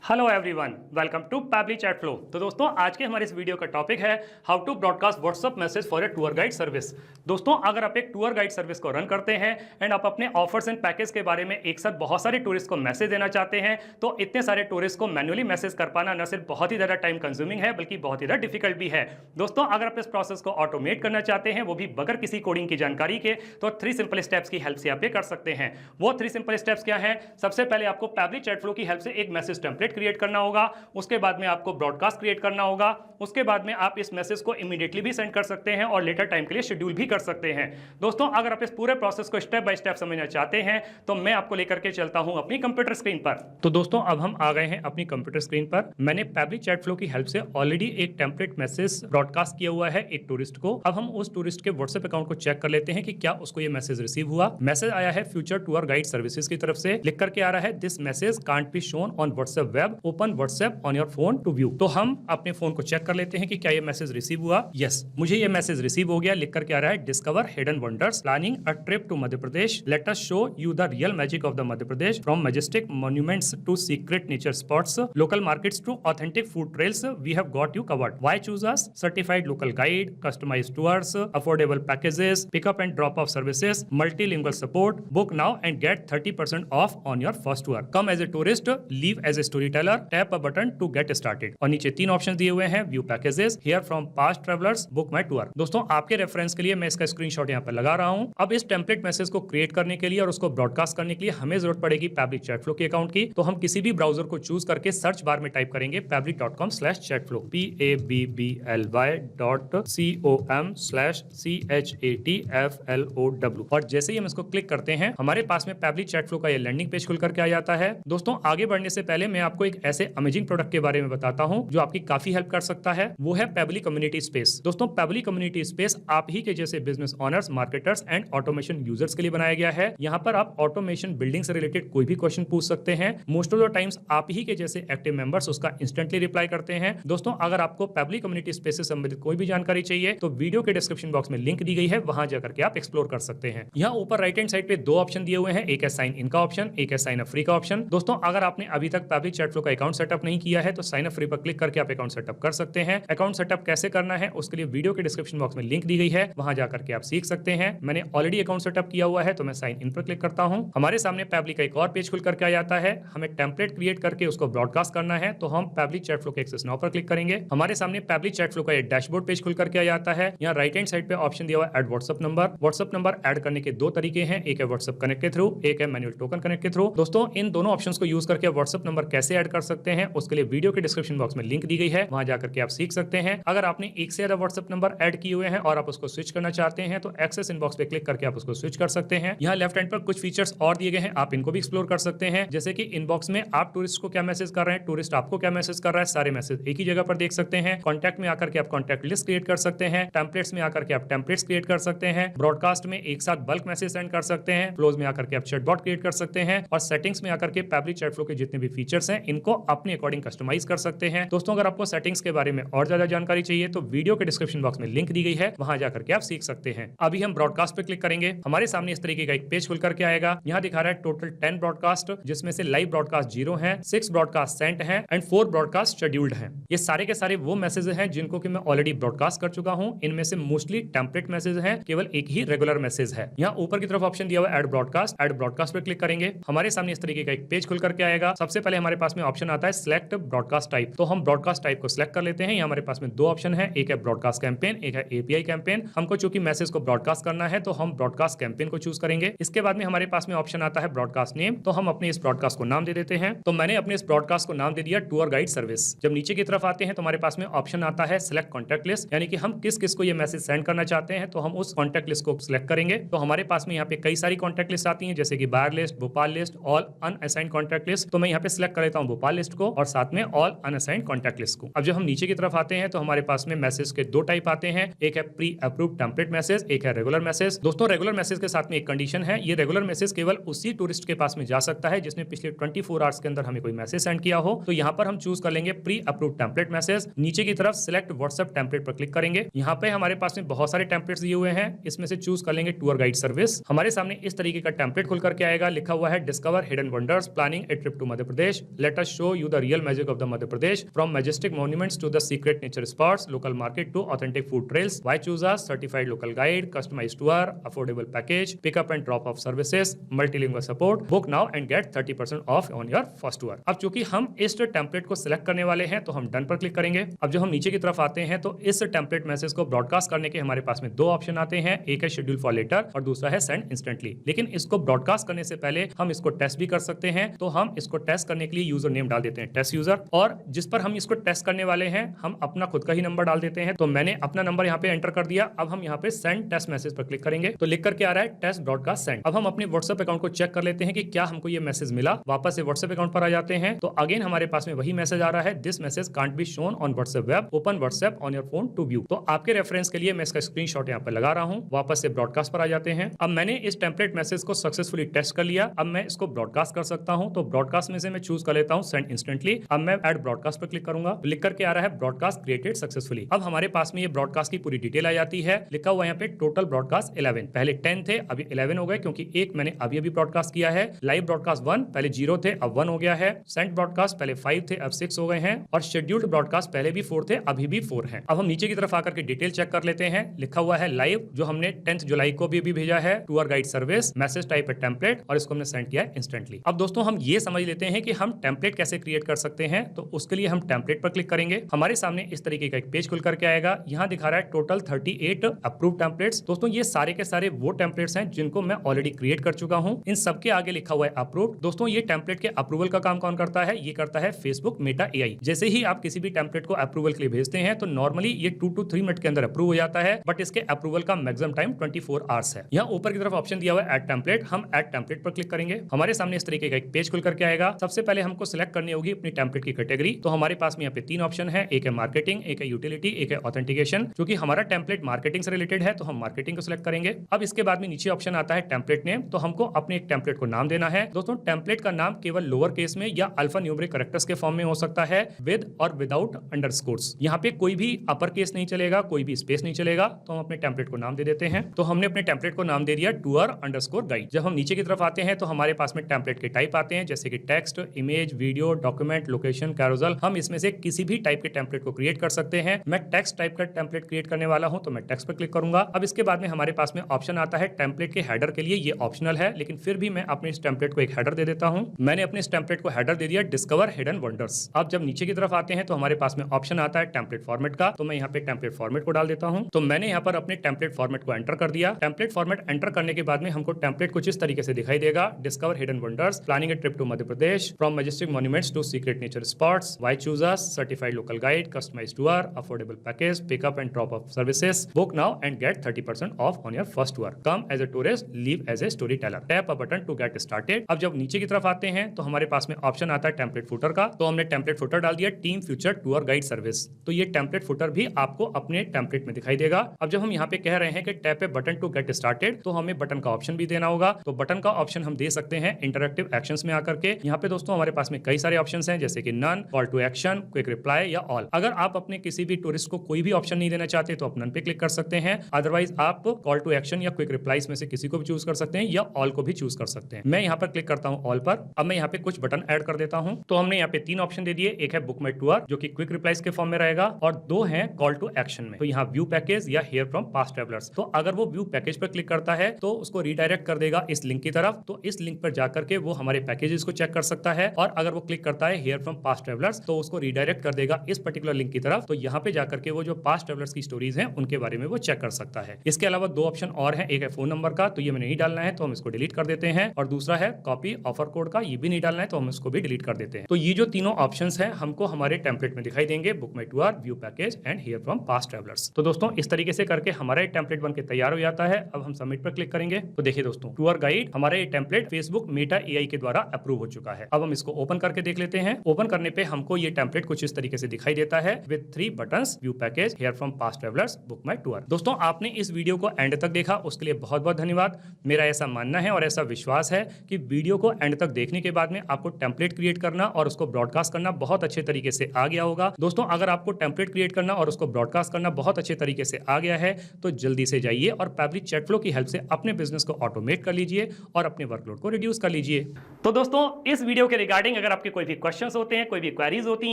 Hello everyone, welcome to Pabbly chat flow. तो दोस्तों, आज के हमारे इस वीडियो का टॉपिक है how to broadcast WhatsApp message for a tour guide service. दोस्तों, अगर आप एक टूर गाइड सर्विस को रन करते हैं एंड आप अपने ऑफर्स एंड पैकेज के बारे में एक साथ बहुत सारे टूरिस्ट को मैसेज देना चाहते हैं, तो इतने सारे टूरिस्ट को मैन्युअली मैसेज कर पाना न सिर्फ बहुत ही ज़्यादा टाइम कंज्यूमिंग है, बल्कि बहुत ही ज़्यादा डिफिकल्ट भी है। दोस्तों, अगर आप इस प्रोसेस को ऑटोमेट करना चाहते हैं, वो भी बगैर किसी कोडिंग की जानकारी के, तो 3 सिंपल स्टेप्स की हेल्प से आप ये कर सकते हैं। वो 3 सिंपल स्टेप्स क्या हैं? सबसे पहले आपको पैबली चैट फ्लो की हेल्प से एक मैसेज टेम्पलेट क्रिएट करना होगा। उसके बाद में आपको ब्रॉडकास्ट क्रिएट करना होगा। उसके बाद में आप इस मैसेज को इमीडिएटली भी सेंड कर सकते हैं और लेटर टाइम के लिए शेड्यूल भी कर सकते हैं। दोस्तों, अगर आप इस पूरे प्रोसेस को स्टेप बाय स्टेप समझना चाहते हैं, तो मैं आपको लेकर के चलता हूं अपनी कंप्यूटर स्क्रीन पर। तो दोस्तों, अब हम आ गए हैं अपनी कंप्यूटर स्क्रीन पर। मैंने पैबली चैट फ्लो की हेल्प से ऑलरेडी एक टेम्पलेट मैसेज ब्रॉडकास्ट किया हुआ है एक टूरिस्ट को। अब हम उस टूरिस्ट के व्हाट्सएप अकाउंट को चेक कर लेते हैं कि क्या उसको ये मैसेज रिसीव हुआ। मैसेज आया है फ्यूचर टूर गाइड सर्विसेज की तरफ से, लिख करके आ रहा है this message can't be shown on WhatsApp web, open WhatsApp on your phone to view. तो हम अपने फोन को चेक कर लेते हैं कि क्या ये मैसेज रिसीव हुआ। यस, मुझे ये मैसेज रिसीव हो गया। लिख करके आ रहा है discover hidden wonders, planning a trip to Madhya Pradesh, let us show you the real magic of the Madhya Pradesh, from majestic monuments to secret nature spots, local markets to authentic food trails, we have got you covered, why choose us, certified local guide, customised tours, affordable packages, pickup and drop off services, multilingual support, book now and get 30% off on your first tour, come as a tourist, leave as a storyteller, tap a button to get started. और नीचे 3 option दिए हुए हैं, view packages, hear from past travellers, book my tour. दोस्तों, आपके reference के लिए मैं इसका स्क्रीनशॉट यहाँ पर लगा रहा हूँ। अब इस टेम्पलेट मैसेज को क्रिएट करने के लिए और उसको ब्रॉडकास्ट करने के लिए हमें जरूरत पड़ेगी पैबली चैट फ्लो के अकाउंट की। तो हम किसी भी ब्राउजर को चूज करके सर्च बार में टाइप करेंगे pably.com/chatflow, PABBL.com/CHATFLOW। और जैसे ही हम इसको क्लिक करते हैं, हमारे पास में पैबली चैट फ्लो का ये लैंडिंग पेज खुल करके आ जाता है। दोस्तों, आगे बढ़ने से पहले मैं आपको एक ऐसे अमेजिंग प्रोडक्ट के बारे में बताता हूं जो आपकी काफी हेल्प कर सकता है। वो है पैबली कम्युनिटी स्पेस। दोस्तों, पैबली कम्युनिटी स्पेस आप ही के जैसे business owners, marketers and automation users के लिए बनाया गया है। यहाँ पर आप ऑटोमेशन बिल्डिंग से रिलेटेड कोई भी क्वेश्चन पूछ सकते हैं। मोस्ट ऑफ द टाइम्स आप ही के जैसे एक्टिव मेंबर्स उसका इंस्टेंटली रिप्लाई करते हैं। दोस्तों, अगर आपको पैबली कम्युनिटी स्पेस से संबंधित कोई भी जानकारी चाहिए, तो वीडियो के डिस्क्रिप्शन बॉक्स में लिंक दी गई है, वहां जाकर के आप एक्सप्लोर कर सकते हैं। यहाँ ऊपर राइट हैंड साइड पे 2 ऑप्शन दिए हुए हैं, एक है साइन इन का ऑप्शन, एक है साइन अप फ्री का ऑप्शन। दोस्तों, अगर आपने अभी तक पैबली चैट फ्लो का अकाउंट सेटअप नहीं किया है, तो साइन अप फ्री पर क्लिक करके आप अकाउंट सेटअप कर सकते हैं। अकाउंट सेटअप कैसे करना है, उसके लिए वीडियो के डिस्क्रिप्शन बॉक्स में लिंक दी गई है, वहां जाकर के आप सीख सकते हैं। मैंने ऑलरेडी अकाउंट सेटअप किया हुआ है, तो मैं साइन इन पर क्लिक करता हूं। हमारे सामने पैबली का एक और पेज खुल करके आ जाता है। हमें टेम्पलेट क्रिएट करके उसको ब्रॉडकास्ट करना है, तो हम पैबली चैट फ्लो के एक्सेस नाउ पर क्लिक करेंगे। हमारे सामने पैबली चैट फ्लो का एक डैशबोर्ड पेज खुल करके आ जाता है। यहाँ राइट हैंड साइड पे ऑप्शन दिया हुआ है add WhatsApp number. WhatsApp number add करने के 2 तरीके हैं, एक है व्हाट्सएप कनेक्ट के थ्रू, एक है मैनुअल टोकन कनेक्ट के थ्रू। दोस्तों, इन दोनों ऑप्शंस को यूज करके व्हाट्सएप नंबर कैसे ऐड कर सकते हैं, उसके लिए वीडियो के डिस्क्रिप्शन बॉक्स में लिंक दी गई है, वहां जाकर के आप सीख सकते हैं। अगर आपने एक से ज्यादा व्हाट्सएप नंबर ऐड किए हुए हैं और आप उसको स्विच करना चाहते हैं, तो एक्सेस इनबॉक्स पे क्लिक करके आप उसको स्विच कर सकते हैं। यहाँ लेफ्ट हैंड पर कुछ फीचर्स और दिए गए हैं, आप इनको भी एक्सप्लोर कर सकते हैं। जैसे कि इनबॉक्स में आप टूरिस्ट को क्या मैसेज कर रहे हैं, टूरिस्ट आपको क्या मैसेज कर रहा है, सारे मैसेज एक ही जगह पर देख सकते हैं। कॉन्टैक्ट में आकर के आप कॉन्टैक्ट लिस्ट क्रिएट कर सकते हैं। टेम्पलेट्स में आकर के आप टेम्पलेट्स क्रिएट कर सकते हैं। ब्रॉडकास्ट में एक साथ बल्क मैसेज सेंड कर सकते हैं। क्लोज में आकर के आप चैटबॉट क्रिएट कर सकते हैं। और सेटिंग्स में आकर के पैबली चैट फ्लो के जितने भी फीचर्स हैं, इनको अपने अकॉर्डिंग कस्टमाइज कर सकते हैं। दोस्तों, अगर आपको सेटिंग्स के बारे में और ज्यादा जानकारी चाहिए, तो वीडियो के डिस्क्रिप्शन बॉक्स में लिंक दी गई है, वहां जाकर के आप सीख सकते हैं। अभी हम ब्रॉडकास्ट पे क्लिक करेंगे। हमारे सामने इस तरीके का एक पेज खुल करके आएगा। यहाँ दिखा रहा है टोटल 10 ब्रॉडकास्ट, जिसमें से लाइव ब्रॉडकास्ट 0 है, 6 ब्रॉडकास्ट सेंट है एंड 4 ब्रॉडकास्ट शेड्यूल्ड है। ये सारे के सारे वो मैसेज हैं जिनको कि मैं ऑलरेडी ब्रॉडकास्ट कर चुका हूं। इनमें से मोस्टली टेम्पलेट मैसेज हैं, केवल एक ही रेगुलर मैसेज है। यहाँ ऊपर की तरफ ऑप्शन दिया हुआ है ऐड ब्रॉडकास्ट। ऐड ब्रॉडकास्ट पे क्लिक करेंगे, हमारे सामने इस तरीके का एक पेज खुल करके आएगा। सबसे पहले हमारे पास में ऑप्शन आता है सिलेक्ट ब्रॉडकास्ट टाइप। तो हम ब्रॉडकास्ट टाइप को सिलेक्ट कर लेते हैं। यहाँ हमारे पास में 2 ऑप्शन है, एक है ब्रॉडकास्ट कैंपेन, एक है एपीआई कैंपेन। हमको चूंकि मैसेज को ब्रॉडकास्ट करना है, तो हम ब्रॉडकास्ट कैंपेन को चूज करेंगे। इसके बाद में हमारे पास में ऑप्शन आता है ब्रॉडकास्ट नेम। तो हम अपने इस ब्रॉडकास्ट को नाम दे देते हैं। तो मैंने अपने इस ब्रॉडकास्ट को नाम दे दिया टूर गाइड सर्विस। जब नीचे की तरफ आते हैं, तो हमारे पास में ऑप्शन आता है सिलेक्ट कॉन्टैक्ट लिस्ट, यानी कि हम किस किस को ये मैसेज सेंड करना चाहते हैं, तो हम उस कॉन्टैक्ट लिस्ट को सिलेक्ट करेंगे। तो हमारे पास में यहाँ पे कई सारी कॉन्टैक्ट लिस्ट आती हैं, जैसे कि buyer list, Bhopal list, all unassigned contact list. तो मैं यहाँ पे सिलेक्ट कर लेता हूँ भोपाल लिस्ट को और साथ में ऑल अनअसाइंड कॉन्टैक्ट लिस्ट को। अब जब हम नीचे की तरफ आते हैं, तो हमारे पास में मैसेज के 2 टाइप आते हैं, एक है प्री अप्रूव्ड टेम्पलेट मैसेज, एक है रेगुलर मैसेज। दोस्तों, रेगुलर मैसेज के साथ में एक कंडीशन है, ये रेगुलर मैसेज केवल उसी टूरिस्ट के पास में जा सकता है जिसने पिछले 24 आवर्स के अंदर हमें कोई मैसेज सेंड किया हो। तो यहाँ पर हम चूज कर लेंगे प्री अप्रूव्ड टेम्पलेट मैसेज। नीचे की तरफ सिलेक्ट व्हाट्सएप टेम्पलेट पर क्लिक करेंगे। यहाँ पे हमारे पास में बहुत सारे टेम्पलेट्स दिए हुए हैं, इसमें से चूज कर लेंगे टूर गाइड सर्विस। हमारे सामने इस तरीके का टेम्पलेट खुल करके आएगा, लिखा हुआ है discover hidden wonders, planning a trip to Madhya Pradesh, let let us show you the real magic of the Madhya Pradesh from majestic monuments to the secret nature spots, local market to authentic food trails. Why choose us? Certified local guide, customised tour, affordable package, pickup and drop off services, multilingual support. Book now and get 30% off on your first tour. अब चूंकि हम इस template को select करने वाले हैं तो हम डन पर क्लिक करेंगे। अब जब हम नीचे की तरफ आते हैं तो इस टेम्पलेट मैसेज को ब्रॉडकास्ट करने के हमारे पास में दो ऑप्शन आते हैं, एक है शेड्यूल फॉर लेटर और दूसरा है सेंड इंस्टेंटली। लेकिन इसको ब्रॉडकास्ट करने से पहले हम इसको टेस्ट भी कर सकते हैं, तो हम इसको टेस्ट करने के लिए यूजर नेम डाल देते हैं टेस्ट यूजर, और जिस पर हम इसको टेस्ट करने वाले हैं हम अपना खुद का ही नंबर डाल देते हैं। तो मैंने अपना नंबर यहाँ पे एंटर कर दिया। अब हम यहाँ पे सेंड टेस्ट मैसेज पर क्लिक करेंगे तो लिख करके आ रहा है टेस्ट ब्रॉडकास्ट सेंड। अब हम अपने व्हाट्सएप अकाउंट को चेक कर लेते हैं कि क्या हमको ये मैसेज मिला। वापस से व्हाट्सएप अकाउंट पर आ जाते हैं तो अगेन हमारे पास में वही मैसेज आ रहा है, this message can't be shown on WhatsApp web, open WhatsApp on your phone to view. तो आपके रेफरेंस के लिए मैं इसका स्क्रीनशॉट यहाँ पे लगा रहा हूँ। वापस से ब्रॉडकास्ट पर आ जाते हैं। अब मैंने इस टेम्पलेट मैसेज को सक्सेसफुली टेस्ट कर लिया। अब मैं इसको ब्रॉडकास्ट कर सकता हूँ, तो ब्रॉडकास्ट में से मैं चूज कर लेता हूँ सेंड इंस्टेंटली। अब मैं ऐड ब्रॉडकास्ट पर क्लिक करूंगा, लिख करके आ रहा है ब्रॉडकास्ट क्रिएटेड सक्सेसफुली। अब हमारे पास में ये ब्रॉडकास्ट की पूरी डिटेल आ जाती है। लिखा हुआ यहाँ पे टोटल ब्रॉडकास्ट 11, पहले 10 थे अभी 11 हो गए क्योंकि एक मैंने अभी ब्रॉडकास्ट किया है। लाइव ब्रॉडकास्ट 1 पहले 0 थे अब 1 हो गया है। सेंट ब्रॉडकास्ट पहले 5 थे अब 6 हो गए हैं, और शेड्यूल्ड ब्रॉडकास्ट पहले भी 4 थे अभी भी 4 हैं। अब हम नीचे की तरफ आकर के डिटेल चेक कर लेते हैं। लिखा हुआ है लाइव, जो हमने 10 जुलाई को भी भेजा है, tour guide service, message type है टेम्पलेट, और इसको हमने सेंड किया है इंस्टेंटली। अब दोस्तों हम ये समझ लेते हैं कि हम टेम्पलेट कैसे क्रिएट कर सकते हैं। तो उसके लिए हम टेम्पलेट पर क्लिक करेंगे। हमारे सामने इस तरीके का एक पेज खुल करके आएगा। यहाँ दिखा रहा है टोटल 38 अप्रूव टेम्पलेट्स। दोस्तों ये सारे के सारे वो टेम्पलेट्स हैं जिनको मैं ऑलरेडी क्रिएट कर चुका हूँ। इन सबके आगे लिखा हुआ है अप्रूव। दोस्तों ये टेम्पलेट के अप्रूवल का काम कौन करता है? ये करता है फेसबुक मेटा एआई। जैसे ही आप किसी भी टेम्पलेट को अप्रूवल के लिए भेजते हैं तो नॉर्मली ये 2 to 3 मिनट के अंदर अप्रूव हो जाता है, बट इसके अप्रूवल का मैक्सिमम टाइम 24 आवर्स है। यहाँ ऊपर की तरफ ऑप्शन दिया हुआ है ऐड टेम्पलेट। हम ऐड टेम्पलेट पर क्लिक करेंगे। हमारे सामने इस तरीके का एक पेज खुल करके आएगा। सबसे पहले हमको सिलेक्ट करनी होगी अपनी टेम्पलेट की कैटेगरी। तो हमारे पास में यहाँ पे 3 ऑप्शन है, एक है मार्केटिंग, एक है यूटिलिटी, एक है ऑथेंटिकेशन। क्योंकि हमारा टेम्पलेट मार्केटिंग से रिलेटेड है तो हम मार्केटिंग को सिलेक्ट करेंगे। अब इसके बाद में नीचे ऑप्शन आता है टेम्पलेट नेम। तो हमको अपने एक टेम्पलेट को नाम देना है। दोस्तों टेम्पलेट का नाम केवल लोअर केस में या अल्फा न्यूमेरिक कैरेक्टर्स के फॉर्म में हो सकता है, विद और विदाउट अंडरस्कोर्स। यहाँ पे कोई भी अपर केस नहीं चलेगा, कोई भी स्पेस नहीं चलेगा। तो हम अपने टेम्पलेट को नाम दे देते हैं। तो हमने अपने टेम्पलेट को नाम दे दिया टूर अंडरस्कोर गाइड। जब हम नीचे की तरफ आते हैं तो हमारे पास में टेम्पलेट के टाइप आते हैं, जैसे कि text, image, video, document, location, carousel. हम इसमें से किसी भी टाइप के टेम्पलेट को क्रिएट कर सकते हैं। मैं टेक्स्ट टाइप का टेम्पलेट क्रिएट करने वाला हूं तो मैं टेक्स्ट पर क्लिक करूंगा। अब इसके बाद में हमारे पास में ऑप्शन आता है टेम्पलेट के हेडर के लिए। ये ऑप्शनल है लेकिन फिर भी मैं अपने इस टेम्पलेट को एक हेडर दे देता हूं। मैंने अपने इस टेम्पलेट को हेडर दे दिया डिस्कवर हिडन वंडर्स। अब जब नीचे की तरफ आते हैं तो हमारे पास में ऑप्शन आता है टेम्पलेट फॉर्मेट का। तो मैं यहाँ पे टेम्पलेट फॉर्मेट को डाल देता हूं। तो मैंने यहाँ पर अपने टेम्पलेट फॉर्मेट को एंटर कर दिया। टेम्पलेट फॉर्मेट एंटर करने के बाद में हमको टेम्पलेट कुछ इस तरीके से दिखाई देगा, discover hidden wonders, planning a trip to Madhya Pradesh, from majestic monuments to secret nature spots, why choose us, certified local guide, customised tour, affordable package, pickup and drop off services, book now and get 30% off on your first tour, come as a tourist, leave as a storyteller, tap a button to get started. अब जब नीचे की तरफ आते हैं तो हमारे पास में ऑप्शन आता है टेम्पलेट फुटर का। तो हमने टेम्पलेट फुटर डाल दिया team future tour guide service. तो ये टेम्पलेट फुटर भी आपको अपने टेम्पलेट में दिखाई देगा। अब जब हम यहाँ पे कह रहे हैं कि tap a button to get started, तो हमें बटन का ऑप्शन भी देना होगा। तो बटन का ऑप्शन हम दे सकते हैं इंटरैक्टिव एक्शंस में आकर के। यहाँ पे दोस्तों हमारे पास में कई सारे ऑप्शंस हैं, जैसे कि none, call to action, quick reply या ऑल। अगर आप अपने किसी भी टूरिस्ट को कोई भी ऑप्शन नहीं देना चाहते तो आप नन पे क्लिक कर सकते हैं। अदरवाइज आप कॉल टू एक्शन या क्विक रिप्लाईज में से किसी को भी चूज कर सकते हैं या ऑल को भी चूज कर सकते हैं। मैं यहाँ पर क्लिक करता हूँ ऑल पर। अब मैं यहाँ पे कुछ बटन ऐड कर देता हूँ। तो हमने यहाँ पे 3 ऑप्शन दे दिए, एक है बुक माई टूर जो कि क्विक रिप्लाईज के फॉर्म में रहेगा, और 2 है कॉल टू एक्शन में। तो यहाँ व्यू पैकेज या हियर फ्रॉम पास्ट ट्रैवलर्स। तो अगर वो व्यू पैकेज पर क्लिक करता है तो उसको रिडायरेक्ट कर देगा इस लिंक की तरफ। तो इस लिंक पर जाकर के वो हमारे पैकेजेस को चेक कर सकता है, और अगर वो क्लिक करता है हियर फ्रॉम पास्ट ट्रैवलर्स तो उसको रिडायरेक्ट कर देगा इस पर्टिकुलर लिंक की तरफ। तो यहाँ पे जाकर के वो जो पास्ट ट्रैवलर्स की स्टोरीज हैं उनके बारे में वो चेक कर सकता है। इसके अलावा 2 ऑप्शन और हैं, एक है फोन नंबर का, तो ये हमें नहीं डालना है तो हम इसको डिलीट कर देते हैं, और दूसरा है कॉपी ऑफर कोड का, ये भी नहीं डालना है तो हम इसको भी डिलीट कर देते हैं। तो ये जो तीनों ऑप्शंस हैं हमको हमारे टेम्पलेट में दिखाई देंगे, book my tour, view package and here from past travellers. तो दोस्तों इस तरीके से करके हमारा टेम्पलेट बन के तैयार हो जाता है। अब हम सबमिट पर क्लिक करेंगे तो देखिए दोस्तों टूर गाइड हमारा ये टेम्पलेट फेसबुक मेटा एआई के द्वारा अप्रूव हो चुका है। अब हम इसको ओपन करके देख लेते हैं। ओपन करने पे हमको ये टेम्पलेट कुछ इस तरीके से दिखाई देता है, with 3 buttons, view package, here from past travellers, book my tour. दोस्तों आपने इस वीडियो को एंड तक देखा उसके लिए बहुत बहुत धन्यवाद। मेरा ऐसा मानना है और ऐसा विश्वास है कि वीडियो को एंड तक देखने के बाद में आपको टेम्पलेट क्रिएट करना और उसको ब्रॉडकास्ट करना बहुत अच्छे तरीके से आ गया होगा। दोस्तों अगर आपको टेम्पलेट क्रिएट करना और उसको ब्रॉडकास्ट करना बहुत अच्छे तरीके से आ गया है तो जल्दी से जाइए और पैब्लिक चैट फ्लो की हेल्प से अपने बिजनेस को ऑटोमेट कर लीजिए और अपने वर्कलोड को रिड्यूस कर लीजिए। तो दोस्तों इस वीडियो के रिगार्डिंग अगर अगर आपके कोई भी क्वेश्चंस होते हैं, कोई भी क्वेरीज होती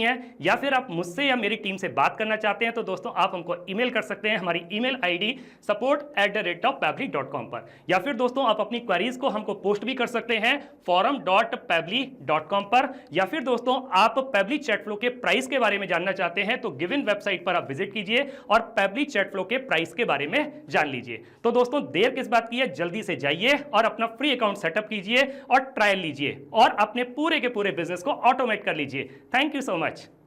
हैं, या फिर आप मुझसे या मेरी टीम से बात करना चाहते हैं, तो दोस्तों आप हमको ईमेल कर सकते हैं हमारी ईमेल आईडी support@pabbly.com पर, या फिर दोस्तों आप अपनी क्वेरीज को हमको पोस्ट भी कर सकते हैं forum.pabbly.com पर, या फिर दोस्तों आप पेबली चैट फ्लो के प्राइस के बारे में जानना चाहते हैं तो गिवन वेबसाइट पर आप विजिट कीजिए और पेबली चैट फ्लो के प्राइस के बारे में जान लीजिए। तो दोस्तों देर किस बात की है, जल्दी से जाइए और अपना फ्री अकाउंट सेटअप कीजिए और ट्रायल लीजिए और अपने पूरे के पूरे बिजनेस को ऑटोमेट कर लीजिए। Thank you so much.